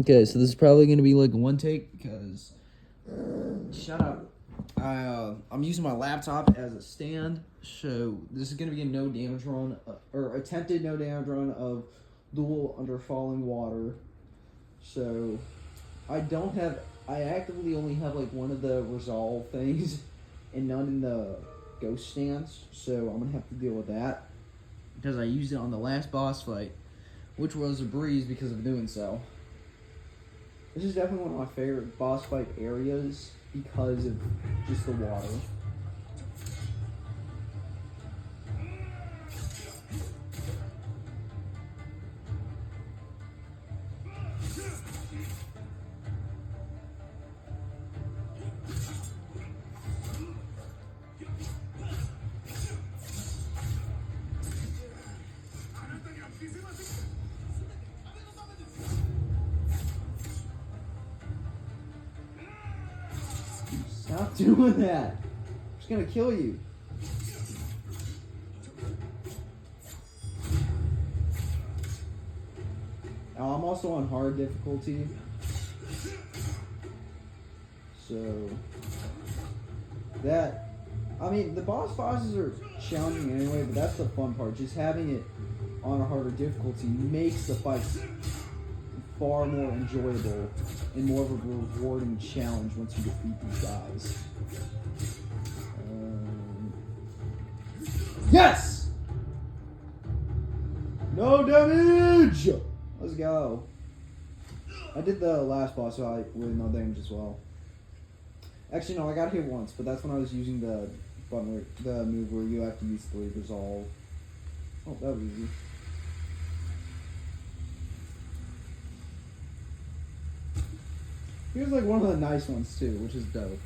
Okay, so this is probably going to be like a one take because... Shut up. I'm using my laptop as a stand, so this is going to be a no damage run, or attempted no damage run of Duel Under Falling Water. So, I actively only have like one of the resolve things and none in the ghost stance, so I'm going to have to deal with that because I used it on the last boss fight, which was a breeze because of doing so. This is definitely one of my favorite boss fight areas because of just the water. Stop doing that. I'm just gonna kill you. Now, I'm also on hard difficulty. So that, I mean, the bosses are challenging anyway, but that's the fun part. Just having it on a harder difficulty makes the fights far more enjoyable and more of a rewarding challenge once you defeat these guys. Yes! No damage! Let's go. I did the last boss fight with no damage as well. Actually, no, I got hit once, but that's when I was using the button, the move where you have to use 3 resolve. Oh, that was easy. He was like one of the nice ones too, which is dope.